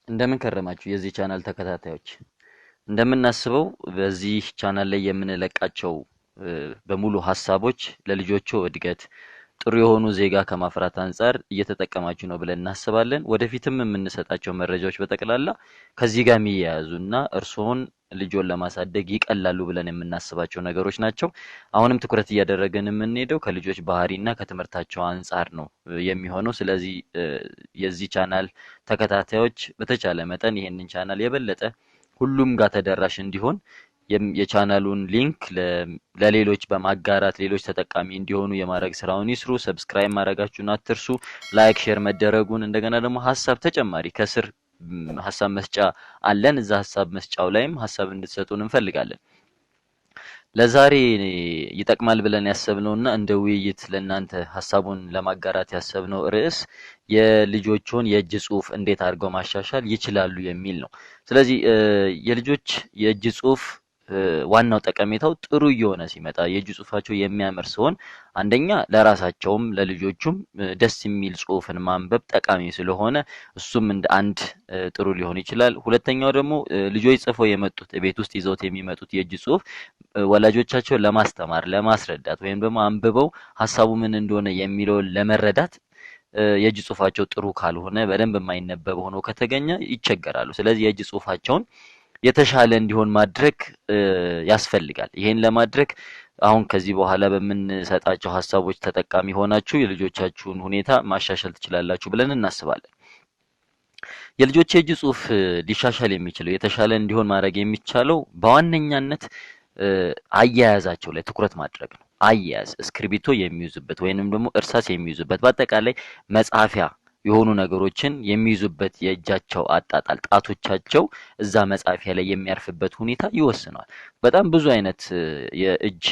እንደምን ከረማችሁ የዚህ ቻናል ተከታታዮች። እንደምናስበው በዚህ ቻናል ላይ የምንለቃቸው በሙሉ ሀሳቦች ለልጆቹ እድገት ጥሩ የሆኑ ዜጋ ከማፍራት አንጻር እየተጠቀማችሁ ነው ብለን እናስባለን። ወደፊትም የምንሰጣቸው መረጃዎች በጠቅላላ ከዚህ ጋር የሚያያዙና እርስዎን ልጆን ለማሳደግ ይቀላሉ ብለን የምናስባቸው ነገሮች ናቸው። አሁንም ትኩረት እያደረግን የምንሄደው ከልጆች ባህሪና ከትምህርታቸው አንጻር ነው የሚሆነው። ስለዚህ የዚህ ቻናል ተከታታዮች በተቻለ መጠን ይሄንን ቻናል የበለጠ ሁሉም ጋር ተደራሽ እንዲሆን የቻናሉን ሊንክ ለሌሎች በማጋራት ሌሎች ተጠቃሚ እንዲሆኑ የማድረግ ስራውን ይስሩ። ሰብስክራይብ ማድረጋችሁን አትርሱ። ላይክ ሼር መደረጉን እንደገና ደግሞ ሀሳብ ተጨማሪ ከስር ሀሳብ መስጫ አለን። እዛ ሀሳብ መስጫው ላይም ሀሳብ እንድትሰጡን እንፈልጋለን። ለዛሬ ይጠቅማል ብለን ያሰብነውና እንደ ውይይት ለእናንተ ሀሳቡን ለማጋራት ያሰብነው ርዕስ የልጆቹን የእጅ ጽሁፍ እንዴት አድርገው ማሻሻል ይችላሉ የሚል ነው። ስለዚህ የልጆች የእጅ ጽሁፍ ዋናው ጠቀሜታው ጥሩ እየሆነ ሲመጣ የእጅ ጽሁፋቸው የሚያምር ሲሆን አንደኛ ለራሳቸውም ለልጆቹም ደስ የሚል ጽሁፍን ማንበብ ጠቃሚ ስለሆነ እሱም እንደ አንድ ጥሩ ሊሆን ይችላል። ሁለተኛው ደግሞ ልጆች ጽፈው የመጡት ቤት ውስጥ ይዘውት የሚመጡት የእጅ ጽሁፍ ወላጆቻቸውን ለማስተማር ለማስረዳት ወይም ደግሞ አንብበው ሀሳቡ ምን እንደሆነ የሚለውን ለመረዳት የእጅ ጽሁፋቸው ጥሩ ካልሆነ በደንብ የማይነበብ ሆኖ ከተገኘ ይቸገራሉ። ስለዚህ የእጅ ጽሁፋቸውን የተሻለ እንዲሆን ማድረግ ያስፈልጋል። ይሄን ለማድረግ አሁን ከዚህ በኋላ በምንሰጣቸው ሀሳቦች ተጠቃሚ ሆናችሁ የልጆቻችሁን ሁኔታ ማሻሻል ትችላላችሁ ብለን እናስባለን። የልጆች የእጅ ጽሁፍ ሊሻሻል የሚችለው የተሻለ እንዲሆን ማድረግ የሚቻለው በዋነኛነት አያያዛቸው ላይ ትኩረት ማድረግ ነው። አያያዝ እስክሪብቶ የሚይዙበት ወይንም ደግሞ እርሳስ የሚይዙበት በአጠቃላይ መጻፊያ የሆኑ ነገሮችን የሚይዙበት የእጃቸው አጣጣል ጣቶቻቸው እዛ መጻፊያ ላይ የሚያርፍበት ሁኔታ ይወስነዋል። በጣም ብዙ አይነት የእጅ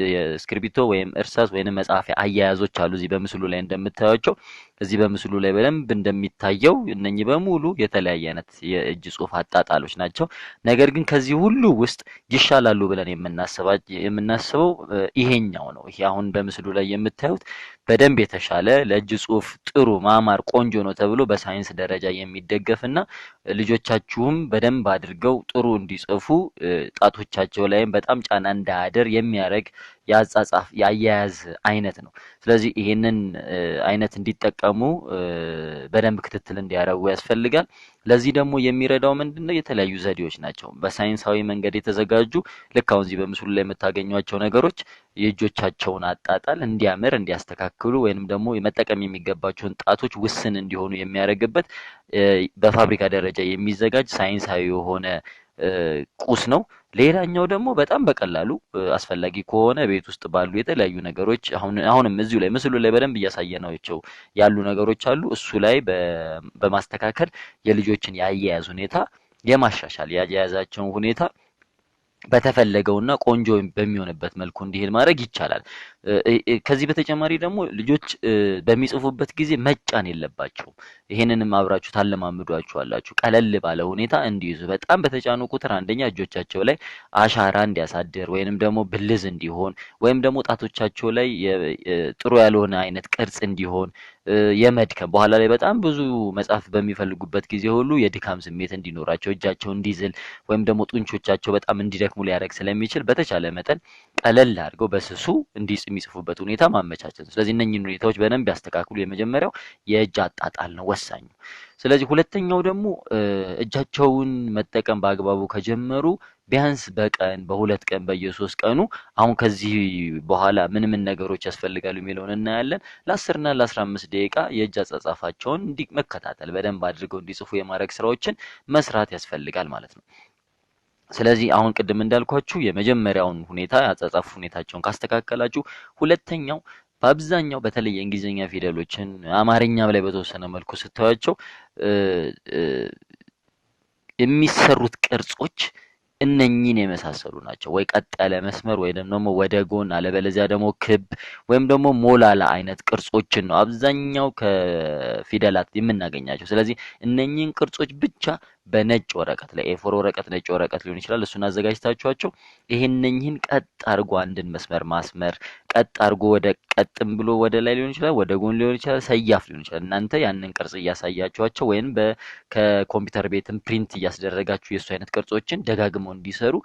የእስክሪብቶ ወይም እርሳስ ወይም መጻፊያ አያያዞች አሉ። እዚህ በምስሉ ላይ እንደምታዩቸው እዚህ በምስሉ ላይ በደንብ እንደሚታየው እነኚህ በሙሉ የተለያየ አይነት የእጅ ጽሁፍ አጣጣሎች ናቸው። ነገር ግን ከዚህ ሁሉ ውስጥ ይሻላሉ ብለን የምናስበው ይሄኛው ነው። ይሄ አሁን በምስሉ ላይ የምታዩት በደንብ የተሻለ ለእጅ ጽሁፍ ጥሩ ማማር ቆንጆ ነው ተብሎ በሳይንስ ደረጃ የሚደገፍና ልጆቻችሁም በደንብ አድርገው ጥሩ እንዲጽፉ ጣቶቻቸው ላይም በጣም ጫና እንዳያደር የሚያደርግ የአጻጻፍ የአያያዝ አይነት ነው። ስለዚህ ይሄንን አይነት እንዲጠቀሙ በደንብ ክትትል እንዲያደርጉ ያስፈልጋል። ለዚህ ደግሞ የሚረዳው ምንድነው? የተለያዩ ዘዴዎች ናቸው። በሳይንሳዊ መንገድ የተዘጋጁ ልክ አሁን እዚህ በምስሉ ላይ የምታገኟቸው ነገሮች የእጆቻቸውን አጣጣል እንዲያምር እንዲያስተካክሉ ወይንም ደግሞ መጠቀም የሚገባቸውን ጣቶች ውስን እንዲሆኑ የሚያደርግበት በፋብሪካ ደረጃ የሚዘጋጅ ሳይንሳዊ የሆነ ቁስ ነው። ሌላኛው ደግሞ በጣም በቀላሉ አስፈላጊ ከሆነ ቤት ውስጥ ባሉ የተለያዩ ነገሮች አሁንም እዚሁ ላይ ምስሉ ላይ በደንብ እያሳየናቸው ያሉ ነገሮች አሉ። እሱ ላይ በማስተካከል የልጆችን የአያያዝ ሁኔታ የማሻሻል የአያያዛቸውን ሁኔታ በተፈለገውና ቆንጆ በሚሆንበት መልኩ እንዲሄድ ማድረግ ይቻላል። ከዚህ በተጨማሪ ደግሞ ልጆች በሚጽፉበት ጊዜ መጫን የለባቸውም። ይሄንንም አብራችሁ ታለማምዷቸዋላችሁ። ቀለል ባለ ሁኔታ እንዲይዙ በጣም በተጫኑ ቁጥር አንደኛ እጆቻቸው ላይ አሻራ እንዲያሳድር ወይንም ደግሞ ብልዝ እንዲሆን ወይም ደግሞ ጣቶቻቸው ላይ ጥሩ ያልሆነ አይነት ቅርጽ እንዲሆን የመድከም በኋላ ላይ በጣም ብዙ መጻፍ በሚፈልጉበት ጊዜ ሁሉ የድካም ስሜት እንዲኖራቸው እጃቸው እንዲዝል ወይም ደግሞ ጡንቾቻቸው በጣም እንዲደክሙ ሊያደርግ ስለሚችል በተቻለ መጠን ቀለል አድርገው በስሱ የሚጽፉበት ሁኔታ ማመቻቸት። ስለዚህ እነኚህን ሁኔታዎች በደንብ ያስተካክሉ። የመጀመሪያው የእጅ አጣጣል ነው ወሳኙ። ስለዚህ ሁለተኛው ደግሞ እጃቸውን መጠቀም በአግባቡ ከጀመሩ ቢያንስ በቀን በሁለት ቀን በየሶስት ቀኑ አሁን ከዚህ በኋላ ምን ነገሮች ያስፈልጋሉ የሚለውን እናያለን። ለ10 እና ለ15 ደቂቃ የእጅ አጻጻፋቸውን መከታተል በደንብ አድርገው እንዲጽፉ የማድረግ ስራዎችን መስራት ያስፈልጋል ማለት ነው። ስለዚህ አሁን ቅድም እንዳልኳችሁ የመጀመሪያውን ሁኔታ ያጻጻፍ ሁኔታቸውን ካስተካከላችሁ ሁለተኛው በአብዛኛው በተለይ የእንግሊዝኛ ፊደሎችን አማርኛም ላይ በተወሰነ መልኩ ስታዩቸው የሚሰሩት ቅርጾች እነኚህን የመሳሰሉ ናቸው። ወይ ቀጥ ያለ መስመር ወይ ደግሞ ወደ ጎን አለበለዚያ ደግሞ ክብ ወይም ደግሞ ሞላላ አይነት ቅርጾችን ነው አብዛኛው ከፊደላት የምናገኛቸው። ስለዚህ እነኚህን ቅርጾች ብቻ በነጭ ወረቀት ላይ ኤፎር ወረቀት ነጭ ወረቀት ሊሆን ይችላል። እሱን አዘጋጅታችኋቸው ይሄንኝህን ቀጥ አድርጎ አንድን መስመር ማስመር ቀጥ አድርጎ ወደ ቀጥም ብሎ ወደ ላይ ሊሆን ይችላል፣ ወደ ጎን ሊሆን ይችላል፣ ሰያፍ ሊሆን ይችላል። እናንተ ያንን ቅርጽ እያሳያችኋቸው ወይም ከኮምፒውተር ቤትም ፕሪንት እያስደረጋችሁ የሱ አይነት ቅርጾችን ደጋግመው እንዲሰሩ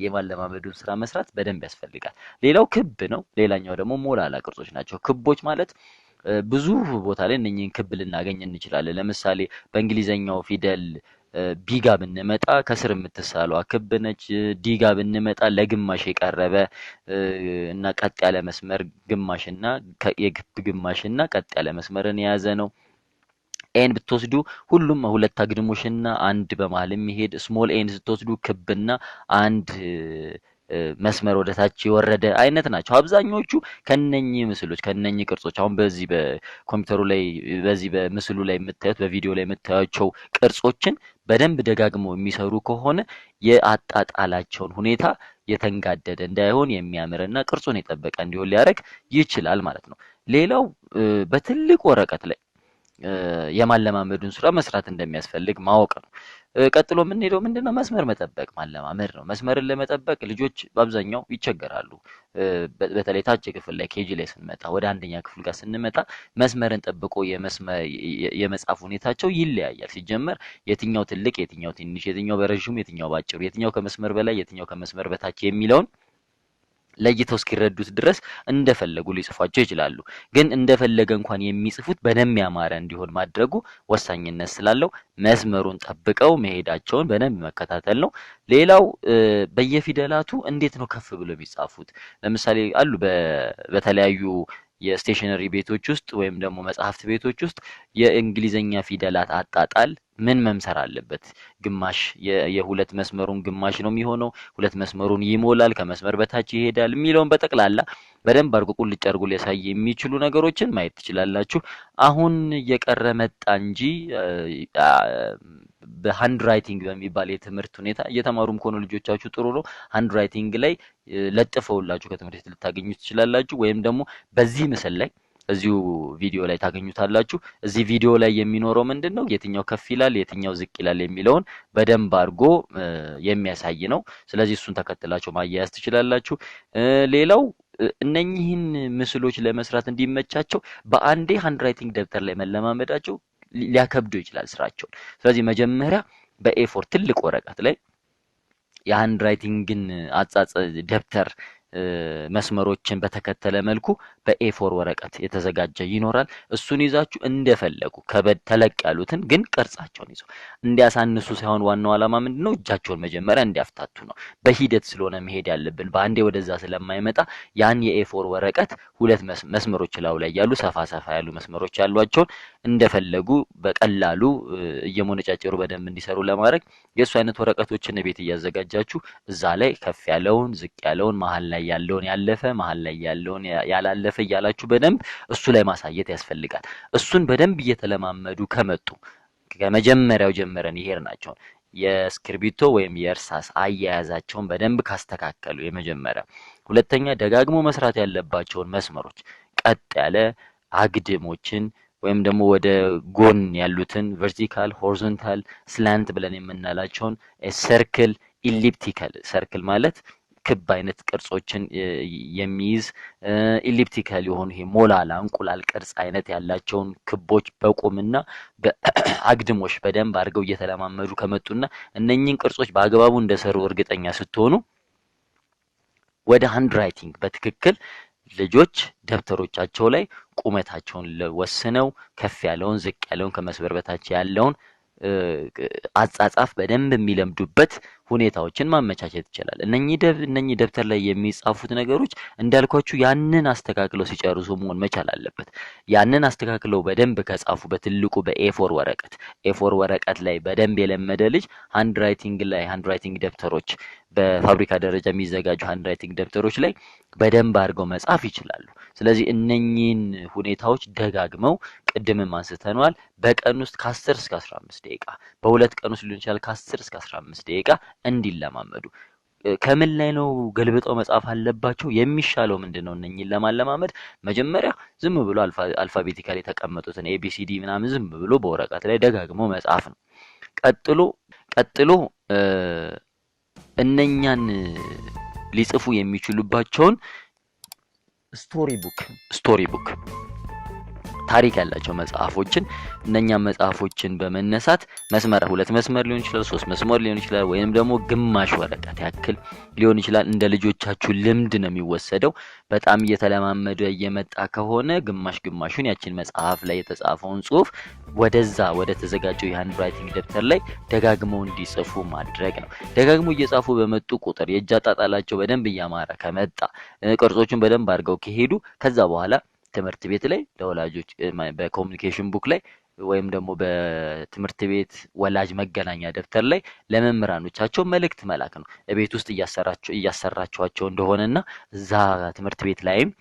የማለማመዱን ስራ መስራት በደንብ ያስፈልጋል። ሌላው ክብ ነው። ሌላኛው ደግሞ ሞላላ ቅርጾች ናቸው። ክቦች ማለት ብዙ ቦታ ላይ እነኚህን ክብ ልናገኝ እንችላለን። ለምሳሌ በእንግሊዘኛው ፊደል ቢጋ ብንመጣ ከስር የምትሳለዋ ክብ ነች። ዲጋ ብንመጣ ለግማሽ የቀረበ እና ቀጥ ያለ መስመር ግማሽና የክብ ግማሽና ቀጥ ያለ መስመርን የያዘ ነው። ኤን ብትወስዱ ሁሉም ሁለት አግድሞሽና አንድ በመሃል የሚሄድ ስሞል ኤን ስትወስዱ ክብና አንድ መስመር ወደታች የወረደ አይነት ናቸው። አብዛኞቹ ከነኚህ ምስሎች ከነኚህ ቅርጾች አሁን በዚህ በኮምፒውተሩ ላይ በዚህ በምስሉ ላይ የምታዩት በቪዲዮ ላይ የምታዩቸው ቅርጾችን በደንብ ደጋግመው የሚሰሩ ከሆነ የአጣጣላቸውን ሁኔታ የተንጋደደ እንዳይሆን የሚያምርና ቅርጹን የጠበቀ እንዲሆን ሊያደርግ ይችላል ማለት ነው። ሌላው በትልቅ ወረቀት ላይ የማለማመዱን ስራ መስራት እንደሚያስፈልግ ማወቅ ነው። ቀጥሎ የምንሄደው ምንድነው? መስመር መጠበቅ ማለማመድ ነው። መስመርን ለመጠበቅ ልጆች በአብዛኛው ይቸገራሉ። በተለይ ታች ክፍል ላይ ኬጂ ላይ ስንመጣ ወደ አንደኛ ክፍል ጋር ስንመጣ መስመርን ጠብቆ የመጻፍ ሁኔታቸው ይለያያል። ሲጀመር የትኛው ትልቅ፣ የትኛው ትንሽ፣ የትኛው በረዥሙ፣ የትኛው ባጭሩ፣ የትኛው ከመስመር በላይ፣ የትኛው ከመስመር በታች የሚለውን ለይተው እስኪረዱት ድረስ እንደፈለጉ ሊጽፏቸው ይችላሉ። ግን እንደፈለገ እንኳን የሚጽፉት በደንብ ያማረ እንዲሆን ማድረጉ ወሳኝነት ስላለው መስመሩን ጠብቀው መሄዳቸውን በደንብ መከታተል ነው። ሌላው በየፊደላቱ እንዴት ነው ከፍ ብሎ የሚጻፉት? ለምሳሌ አሉ በተለያዩ የስቴሽነሪ ቤቶች ውስጥ ወይም ደግሞ መጽሐፍት ቤቶች ውስጥ የእንግሊዘኛ ፊደላት አጣጣል ምን መምሰር አለበት? ግማሽ የሁለት መስመሩን ግማሽ ነው የሚሆነው፣ ሁለት መስመሩን ይሞላል፣ ከመስመር በታች ይሄዳል የሚለውን በጠቅላላ በደንብ አድርጎ ቁልጭ አድርጎ ሊያሳይ የሚችሉ ነገሮችን ማየት ትችላላችሁ። አሁን እየቀረ መጣ እንጂ በሃንድ ራይቲንግ በሚባል የትምህርት ሁኔታ እየተማሩም ከሆነ ልጆቻችሁ ጥሩ ነው። ሃንድ ራይቲንግ ላይ ለጥፈውላችሁ ከትምህርት ቤት ልታገኙ ትችላላችሁ። ወይም ደግሞ በዚህ ምስል ላይ እዚሁ ቪዲዮ ላይ ታገኙታላችሁ። እዚህ ቪዲዮ ላይ የሚኖረው ምንድነው? የትኛው ከፍ ይላል የትኛው ዝቅ ይላል የሚለውን በደንብ አድርጎ የሚያሳይ ነው። ስለዚህ እሱን ተከትላችሁ ማያያዝ ትችላላችሁ። ሌላው እነኚህን ምስሎች ለመስራት እንዲመቻቸው በአንዴ ሃንድ ራይቲንግ ደብተር ላይ መለማመዳቸው ሊያከብዱ ይችላል ስራቸውን። ስለዚህ መጀመሪያ በኤፎር ትልቅ ወረቀት ላይ የሃንድ ራይቲንግን አጻጻ ደብተር መስመሮችን በተከተለ መልኩ በኤፎር ወረቀት የተዘጋጀ ይኖራል። እሱን ይዛችሁ እንደፈለጉ ከበድ ተለቅ ያሉትን ግን ቅርጻቸውን ይዘው እንዲያሳንሱ ሳይሆን ዋናው ዓላማ ምንድነው? እጃቸውን መጀመሪያ እንዲያፍታቱ ነው። በሂደት ስለሆነ መሄድ ያለብን በአንዴ ወደዛ ስለማይመጣ ያን የኤፎር ወረቀት ሁለት መስመሮች ላው ላይ ያሉ ሰፋ ሰፋ ያሉ መስመሮች ያሏቸውን እንደፈለጉ በቀላሉ እየሞነጫጨሩ በደንብ እንዲሰሩ ለማድረግ የእሱ አይነት ወረቀቶችን ቤት እያዘጋጃችሁ እዛ ላይ ከፍ ያለውን ዝቅ ያለውን መሀል ላይ ያለውን ያለፈ መሀል ላይ ያለውን ያላለፈ እያላችሁ በደንብ እሱ ላይ ማሳየት ያስፈልጋል። እሱን በደንብ እየተለማመዱ ከመጡ ከመጀመሪያው ጀምረን ይሄድናቸው የእስክርቢቶ ወይም የእርሳስ አያያዛቸውን በደንብ ካስተካከሉ የመጀመሪያ፣ ሁለተኛ ደጋግሞ መስራት ያለባቸውን መስመሮች ቀጥ ያለ አግድሞችን ወይም ደግሞ ወደ ጎን ያሉትን ቨርቲካል፣ ሆሪዞንታል፣ ስላንት ብለን የምንላቸውን ሰርክል፣ ኢሊፕቲካል ሰርክል ማለት ክብ አይነት ቅርጾችን የሚይዝ ኢሊፕቲካል የሆኑ ይሄ ሞላላ እንቁላል ቅርጽ አይነት ያላቸውን ክቦች በቁምና በአግድሞሽ በደንብ አድርገው እየተለማመዱ ከመጡና እነኚህን ቅርጾች በአግባቡ እንደሰሩ እርግጠኛ ስትሆኑ ወደ ሃንድ ራይቲንግ በትክክል ልጆች ደብተሮቻቸው ላይ ቁመታቸውን ወስነው ከፍ ያለውን ዝቅ ያለውን ከመስመር በታች ያለውን አጻጻፍ በደንብ የሚለምዱበት ሁኔታዎችን ማመቻቸት ይችላል። እነኚህ ደብተር ላይ የሚጻፉት ነገሮች እንዳልኳችሁ ያንን አስተካክለው ሲጨርሱ መሆን መቻል አለበት። ያንን አስተካክለው በደንብ ከጻፉ በትልቁ በኤፎር ወረቀት ላይ በደንብ የለመደ ልጅ ሃንድ ራይቲንግ ደብተሮች በፋብሪካ ደረጃ የሚዘጋጁ ሃንድ ራይቲንግ ደብተሮች ላይ በደንብ አድርገው መጻፍ ይችላሉ። ስለዚህ እነኚህን ሁኔታዎች ደጋግመው ቅድምም አንስተናል። በቀን ውስጥ ከ10 እስከ 15 ደቂቃ በሁለት ቀን ውስጥ ሊሆን ይችላል ከ10 እስከ 15 ደቂቃ እንዲለማመዱ። ከምን ላይ ነው ገልብጠው መጻፍ አለባቸው? የሚሻለው ምንድነው? እነኚህን ለማለማመድ መጀመሪያ ዝም ብሎ አልፋቤቲካሊ የተቀመጡትን ኤቢሲዲ ምናምን ዝም ብሎ በወረቀት ላይ ደጋግሞ መጻፍ ነው። ቀጥሎ እነኛን ሊጽፉ የሚችሉባቸውን ስቶሪ ቡክ ታሪክ ያላቸው መጽሐፎችን እነኛም መጽሐፎችን በመነሳት መስመር 2 መስመር ሊሆን ይችላል 3 መስመር ሊሆን ይችላል ወይንም ደግሞ ግማሽ ወረቀት ያክል ሊሆን ይችላል እንደ ልጆቻችሁ ልምድ ነው የሚወሰደው በጣም እየተለማመደ እየመጣ ከሆነ ግማሹን ያችን መጽሐፍ ላይ የተጻፈውን ጽሁፍ ወደ ተዘጋጀው የሃንድ ራይቲንግ ደብተር ላይ ደጋግመው እንዲጽፉ ማድረግ ነው ደጋግመው እየጻፉ በመጡ ቁጥር የእጅ አጣጣላቸው በደንብ እያማረ ከመጣ ቅርጾቹን በደንብ አድርገው ከሄዱ ከዛ በኋላ ትምህርት ቤት ላይ ለወላጆች በኮሙኒኬሽን ቡክ ላይ ወይም ደግሞ በትምህርት ቤት ወላጅ መገናኛ ደብተር ላይ ለመምህራኖቻቸው መልእክት መላክ ነው ቤት ውስጥ እያሰራቸዋቸው እንደሆነና እዛ ትምህርት ቤት ላይም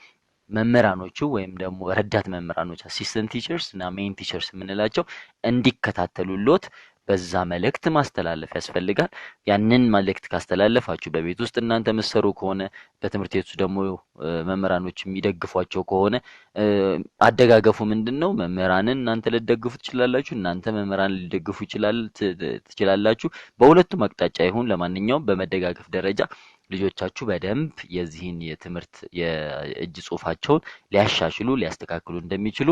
መምህራኖቹ ወይም ደግሞ ረዳት መምህራኖች አሲስታንት ቲቸርስ እና ሜን ቲቸርስ የምንላቸው እንዲከታተሉሎት በዛ መልእክት ማስተላለፍ ያስፈልጋል ያንን መልእክት ካስተላለፋችሁ በቤት ውስጥ እናንተ መሰሩ ከሆነ በትምህርት ቤቱ ደግሞ መምህራኖች የሚደግፏቸው ከሆነ አደጋገፉ ምንድነው መምህራንን እናንተ ልትደግፉ ትችላላችሁ እናንተ መምህራን ሊደግፉ ትችላላችሁ በሁለቱም አቅጣጫ ይሁን ለማንኛውም በመደጋገፍ ደረጃ ልጆቻችሁ በደንብ የዚህን የትምህርት የእጅ ጽሁፋቸውን ሊያሻሽሉ ሊያስተካክሉ እንደሚችሉ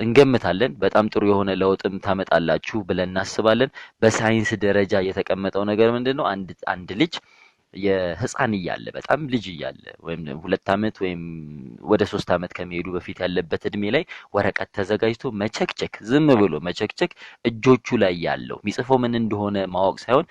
እንገምታለን በጣም ጥሩ የሆነ ለውጥም ታመጣላችሁ ብለን እናስባለን በሳይንስ ደረጃ የተቀመጠው ነገር ምንድነው አንድ ልጅ የህፃን እያለ በጣም ልጅ እያለ ወይም 2 አመት ወይም ወደ 3 አመት ከመሄዱ በፊት ያለበት እድሜ ላይ ወረቀት ተዘጋጅቶ መቸክቸክ ዝም ብሎ መቸክቸክ እጆቹ ላይ ያለው የሚጽፈው ምን እንደሆነ ማወቅ ሳይሆን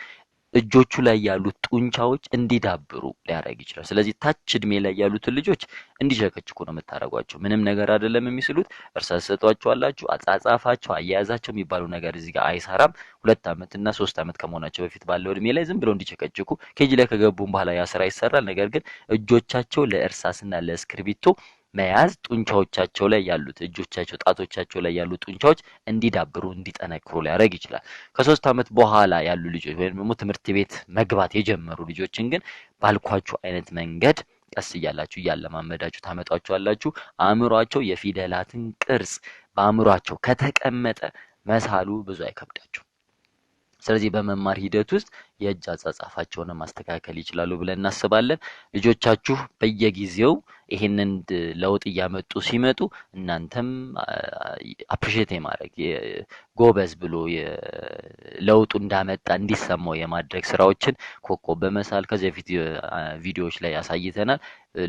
እጆቹ ላይ ያሉት ጡንቻዎች እንዲዳብሩ ሊያደርግ ይችላል ስለዚህ ታች እድሜ ላይ ያሉትን ልጆች እንዲሸከችኩ ነው የምታረጓቸው ምንም ነገር አይደለም የሚስሉት እርሳስ ሰጧቸዋላችሁ አጻጻፋቸው አያያዛቸው የሚባለው ነገር እዚህ ጋር አይሰራም 2 አመት እና 3 አመት ከመሆናቸው በፊት ባለው እድሜ ላይ ዝም ብለው እንዲቸከችኩ ኬጂ ላይ ከገቡም በኋላ ያ ስራ ይሰራል ነገር ግን እጆቻቸው ለእርሳስና ለእስክርቢቶ መያዝ ጡንቻዎቻቸው ላይ ያሉት እጆቻቸው ጣቶቻቸው ላይ ያሉት ጡንቻዎች እንዲዳብሩ እንዲጠነክሩ ሊያደርግ ይችላል ከ3 አመት በኋላ ያሉ ልጆች ወይም ደግሞ ትምህርት ቤት መግባት የጀመሩ ልጆችን ግን ባልኳችሁ አይነት መንገድ ቀስ እያላችሁ እያለማመዳችሁ ታመጣቸዋላችሁ አእምሯቸው የፊደላትን ቅርጽ በአእምሯቸው ከተቀመጠ መሳሉ ብዙ አይከብዳቸው ስለዚህ በመማር ሂደት ውስጥ የእጅ አጻጻፋቸውን ማስተካከል ይችላሉ ብለን እናስባለን ልጆቻችሁ በየጊዜው ይሄንን ለውጥ እያመጡ ሲመጡ እናንተም አፕሪሺየት የማድረግ ጎበዝ ብሎ ለውጡ እንዳመጣ እንዲሰማው የማድረግ ስራዎችን ኮከብ በመሳል ከዚህ በፊት ቪዲዮዎች ላይ ያሳይተናል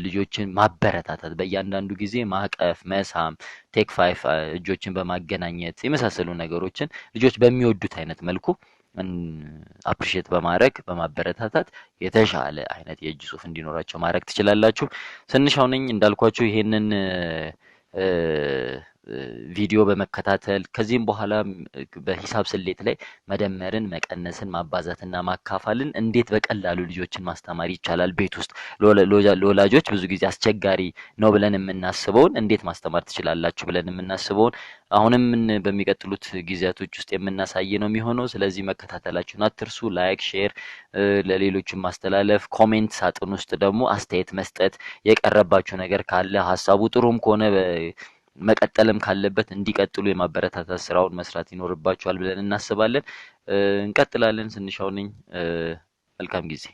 ልጆችን ማበረታታት በእያንዳንዱ ጊዜ ማቀፍ መሳም ቴክ 5 እጆችን በማገናኘት የመሳሰሉ ነገሮችን ልጆች በሚወዱት አይነት መልኩ አፕሪሺየት በማድረግ በማበረታታት የተሻለ አይነት የእጅ ጽሁፍ እንዲኖራቸው ማድረግ ትችላላችሁ ስንሻው ነኝ እንዳልኳችሁ ይሄንን ቪዲዮ በመከታተል ከዚህም በኋላ በሂሳብ ስሌት ላይ መደመርን መቀነስን ማባዛትና ማካፈልን እንዴት በቀላሉ ልጆችን ማስተማር ይቻላል ቤት ውስጥ ለወላጆች ብዙ ጊዜ አስቸጋሪ ነው ብለን የምናስበውን እንዴት ማስተማር ትችላላችሁ ብለን የምናስበውን አሁንም በሚቀጥሉት ጊዜያቶች ውስጥ የምናሳይ ነው የሚሆነው ስለዚህ መከታተላችሁን አትርሱ ላይክ ሼር ለሌሎችም ማስተላለፍ ኮሜንት ሳጥን ውስጥ ደግሞ አስተያየት መስጠት የቀረባችሁ ነገር ካለ ሐሳቡ ጥሩም ከሆነ መቀጠልም ካለበት እንዲቀጥሉ የማበረታታት ስራውን መስራት ይኖርባችኋል ብለን እናስባለን እንቀጥላለን ስንሻው ነኝ መልካም ጊዜ